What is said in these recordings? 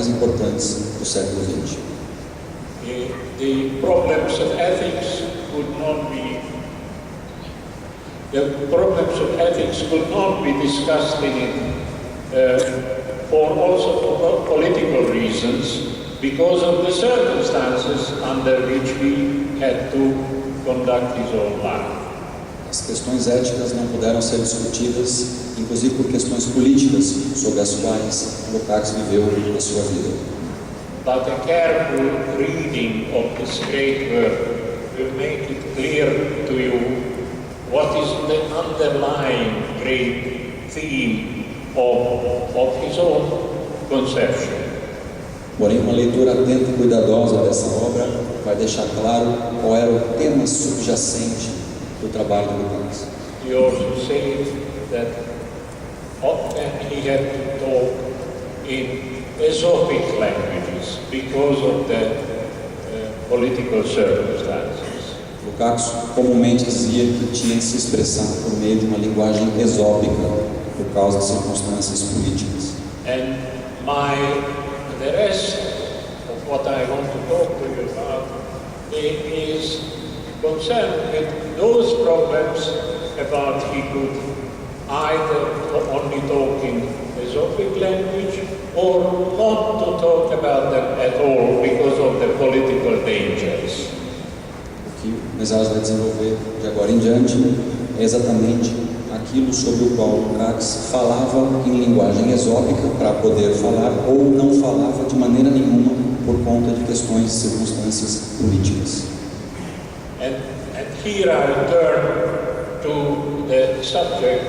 mais importantes do século XX. The problems of ethics could not be discussed in it for also political reasons, because of the circumstances under which he had to conduct his own life. As questões éticas não puderam ser discutidas, inclusive por questões políticas sobre as quais Lukács viveu a sua vida. But a careful reading of this great work will make it clear to you what is the underlying great theme of his own conception. Porém, uma leitura atenta e cuidadosa dessa obra vai deixar claro qual era o tema subjacente do trabalho de Lukács. He also said that often he had to talk in Aesopic languages because of the political circumstances. Lukács comumente dizia que tinha que se expressar por meio de uma linguagem exópica por causa de circunstâncias políticas. And the rest of what I want to talk to you about is concerned with those problems about he could either only talk in Aesopic language or not to talk about them at all because of the political dangers. O que Messias vai desenvolver de agora em diante é exatamente aquilo sobre o qual Lukács falava em linguagem exópica para poder falar ou não falava de maneira nenhuma por conta de questões e circunstâncias políticas. And here I turn to the subject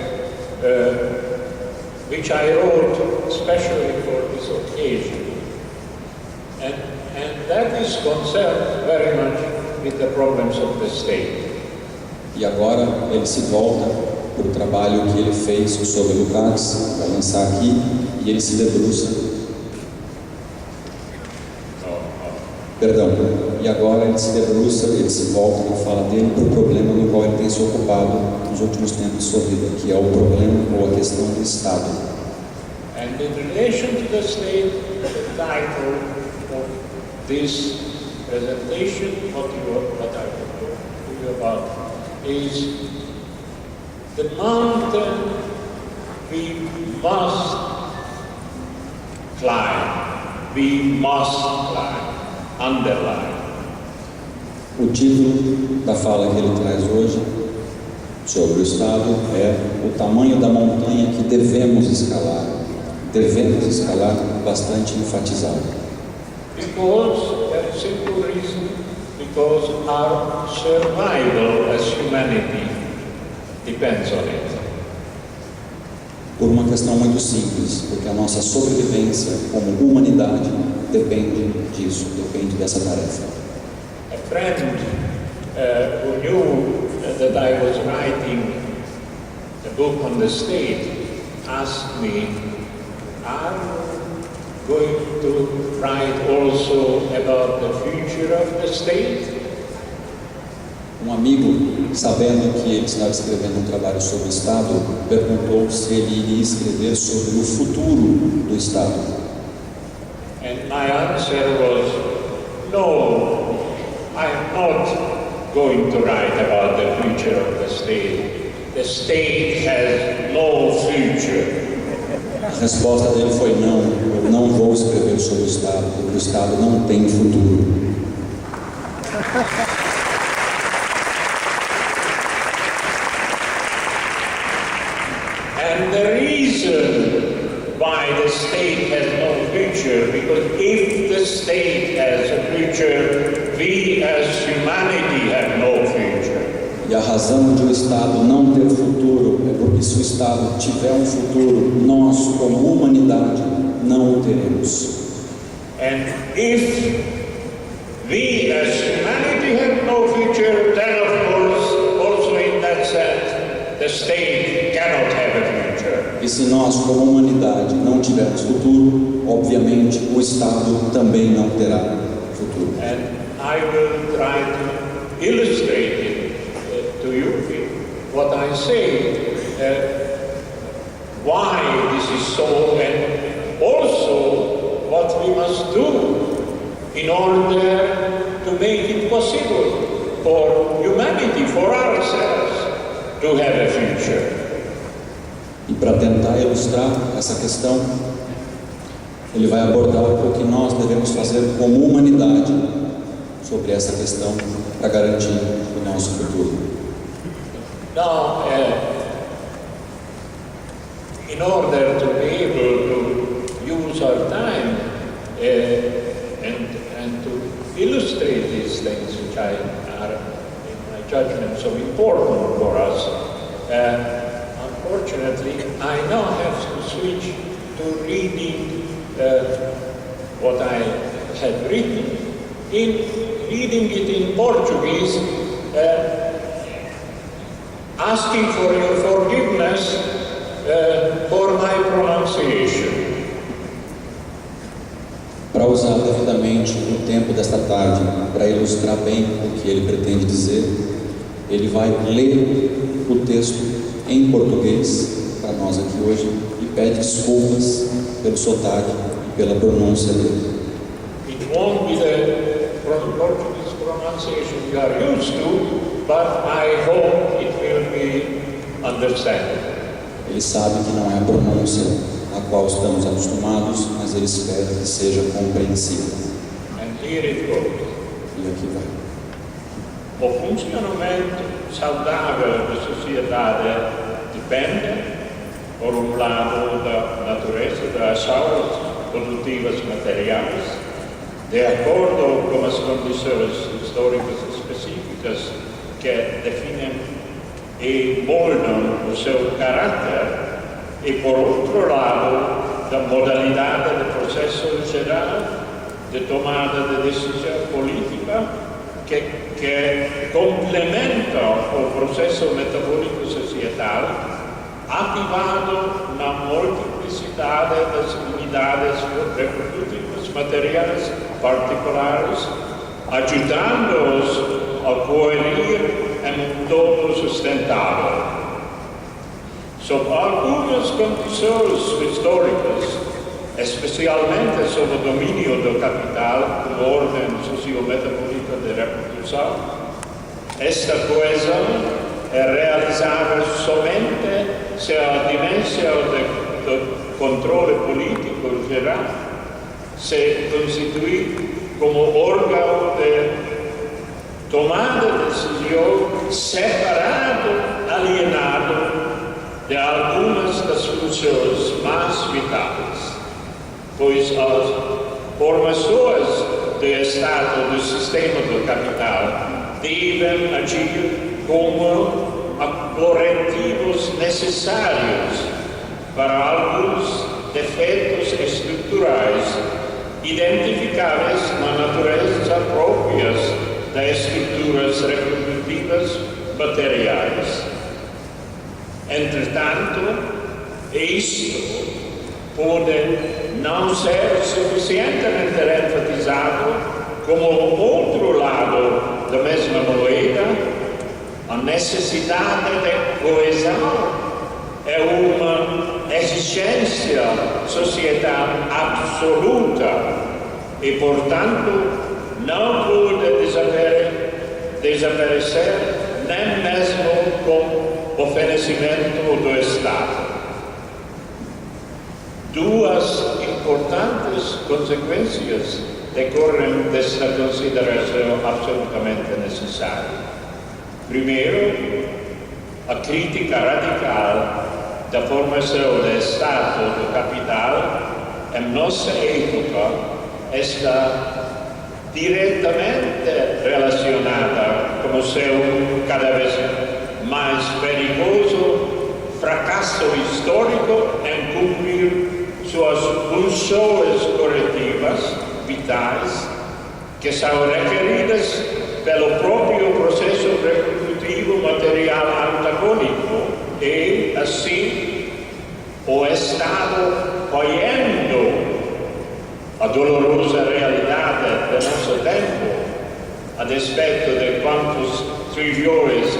which I wrote especially for this occasion, and that is concerned very much with the problems of the state. E agora ele se volta para o trabalho que ele fez sobre Lukács, vai lançar aqui, e ele se debruça. E agora ele se debruça, ele se volta na fala dele para o problema no qual ele tem se ocupado nos últimos tempos de sua vida, que é o problema ou a questão do Estado. And in relation to the state, the title of this presentation, what I will talk to you about, is the mountain we must climb. We must climb. Underline. O título da fala que ele traz hoje sobre o Estado é o tamanho da montanha que devemos escalar bastante enfatizado. Because, there is a simple reason, because our survival as humanity depends on it. Por uma questão muito simples, porque a nossa sobrevivência como humanidade depende disso, depende dessa tarefa. A friend who knew that I was writing a book on the state asked me, are you going to write also about the future of the state? Um amigo, sabendo que ele estava escrevendo um trabalho sobre o Estado, perguntou se ele iria escrever sobre o futuro do Estado. And my answer was, no, I'm not going to write about the future of the state. The state has no future. A resposta dele foi não, eu não vou escrever sobre o Estado, porque o Estado não tem futuro. And the reason why the state has no future, because if the state has a future, we as humanity have no future. E a razão de o Estado não ter futuro é porque se o Estado tiver um futuro, nós como humanidade não o teremos. And if we as humanity have no future, then of course, also in that sense, the state cannot have a future. E se nós como humanidade não tivermos futuro, obviamente o Estado também não terá futuro. And I will try to illustrate it to you what I say, why this is so, and also what what we must do in order to make it possible for humanity, for ourselves, to have a future. E para tentar ilustrar essa questão, ele vai abordar o que nós devemos fazer como humanidade sobre essa questão para garantir o nosso futuro. Now, in order to be able to use our time and to illustrate these things which are, in my judgment, so important for us, unfortunately, I now have to switch to reading what I had written, reading it in Portuguese, asking for your forgiveness for my pronunciation. Para usar devidamente o tempo desta tarde, para ilustrar bem o que ele pretende dizer, ele vai ler o texto em português para nós aqui hoje e pede desculpas pelo sotaque e pela pronúncia dele. It won't be the Portuguese pronunciation you are used to, but I hope it will be understandable. Ele sabe que não é a pronúncia a qual estamos acostumados, mas ele espera que seja compreensível. And here it goes. E aqui vai. O funcionamento saudável da sociedade depende, por um lado, da natureza das aulas produtivas materiais, de acordo com as condições históricas específicas que definem e moldam o seu caráter, e por outro lado, da modalidade de processo geral de tomada de decisão política que complementa o processo metabólico societal ativado na multiplicidade das unidades reprodutivas materiais particulares, ajudando-os a coerir em um todo sustentável. Sob algumas condições históricas, especialmente sob o domínio do capital como ordem sociometabólica de reprodução, esta coesão é realizável somente se a dimensão do controle político geral se constitui como órgão de tomada de decisão separado, alienado de algumas das funções mais vitais, pois as formações do Estado do sistema do capital devem agir como corretivos necessários para alguns defeitos estruturais identificáveis na natureza próprias das estruturas reprodutivas materiais. Entretanto, isto pode não ser suficientemente enfatizado como o outro lado da mesma moeda. A necessidade de coesão é uma exigência societal absoluta e, portanto, não pode desaparecer nem mesmo com oferecimento do Estado. Duas importantes consequências decorrem desta consideração absolutamente necessária. Primeiro, a crítica radical da formação do Estado do capital em nossa época está diretamente relacionada com o seu cada vez mais perigoso fracasso histórico em cumprir suas funções corretivas vitais, que são requeridas pelo próprio processo reprodutivo material antagônico e, assim, o Estado, olhando a dolorosa realidade do nosso tempo, a despeito de quantos trilhões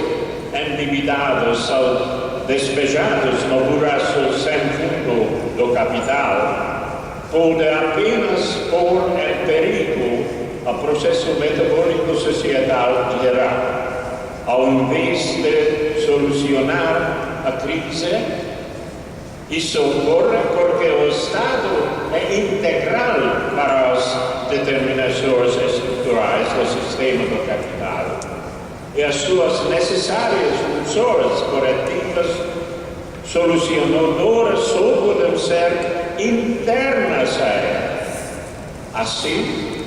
endividados são despejados no buraco sem fundo do capital, pode apenas pôr em perigo o processo metabólico societal geral, ao invés de solucionar a crise. Isso ocorre porque o Estado é integral para as determinações estruturais do sistema do capital e as suas necessárias funções corretivas solucionadoras só podem ser internas a ele. Assim,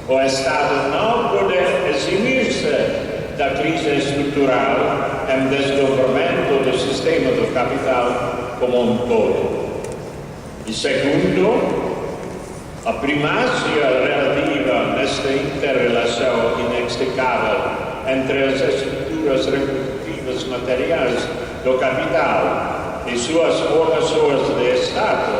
o Estado não pode eximir-se da crise estrutural em desdobramento do sistema do capital como um todo. E segundo, a primácia relativa nesta inter-relação inextricável entre as estruturas reprodutivas materiais do capital e suas formações de Estado,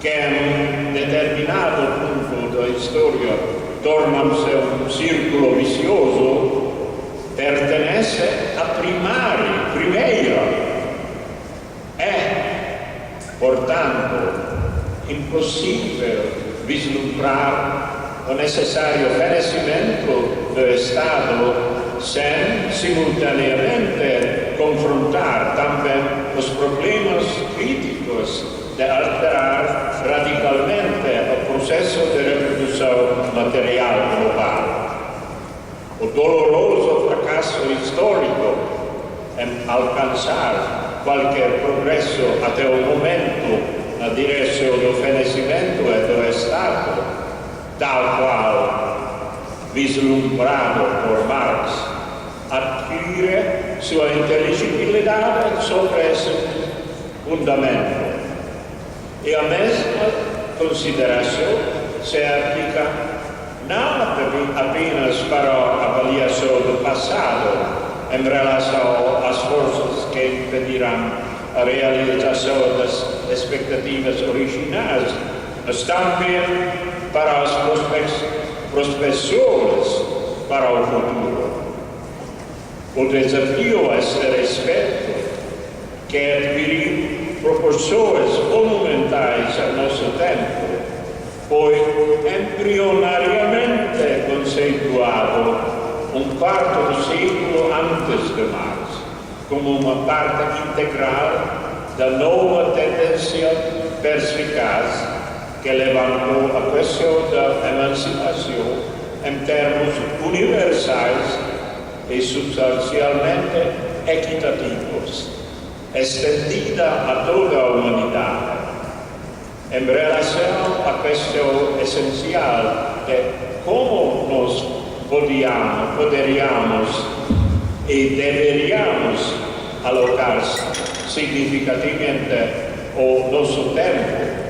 que em um determinado ponto da história tornam-se um círculo vicioso, pertenece à primeira. É, portanto, impossível vislumbrar o necessário fenecimento do Estado sem, simultaneamente, confrontar também os problemas críticos de alterar radicalmente o processo de reprodução material global. O doloroso fracasso histórico em alcançar qualquer progresso até o momento na direção do fenecimento e do Estado, tal qual vislumbrado por Marx, adquire sua inteligibilidade sobre esse fundamento. E a mesma consideração se aplica não apenas para a avaliação do passado em relação às forças que impedirão a realização das expectativas originais, mas também para as prospecções para o futuro. O desafio a este respeito, que adquiriu proporções monumentais ao nosso tempo, foi embrionariamente conceituado um quarto de século antes de Marx, como uma parte integral da nova tendência perspicaz que levantou a questão da emancipação em termos universais e substancialmente equitativos, estendida a toda a humanidade. Em relação à questão essencial de como nós poderíamos e deveríamos alocar significativamente o nosso tempo,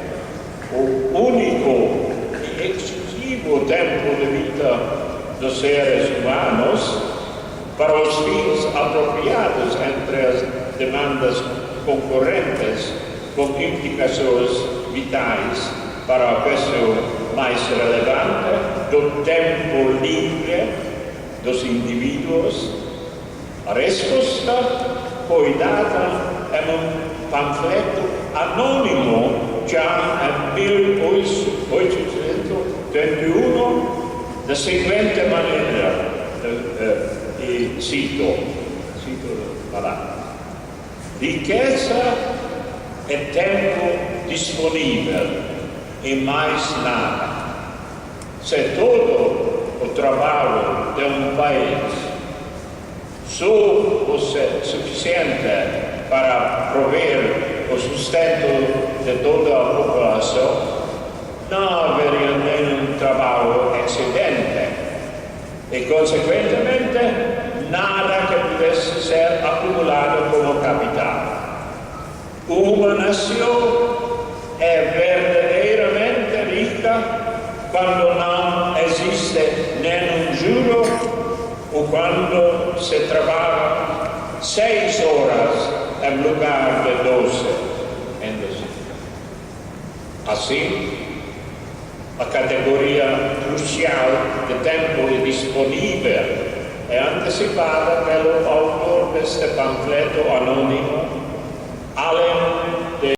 o único e exclusivo tempo de vida dos seres humanos, para os fins apropriados entre as demandas concorrentes, com implicações vitais para a questão mais relevante do tempo livre dos indivíduos. A resposta foi dada em um panfleto anônimo já em 1831, da seguinte maneira, e cito palavra: riqueza é tempo disponível e mais nada. Se todo o trabalho de um país só fosse suficiente para prover o sustento de toda a população, não haveria nenhum trabalho excedente e, consequentemente, nada que pudesse ser acumulado como capital. Uma nação é verdadeiramente rica quando não existe nenhum juro ou quando se trabalha 6 horas em lugar de 12 em dezembro. Assim, a categoria crucial de tempo disponível é antecipada pelo autor deste panfleto anônimo, além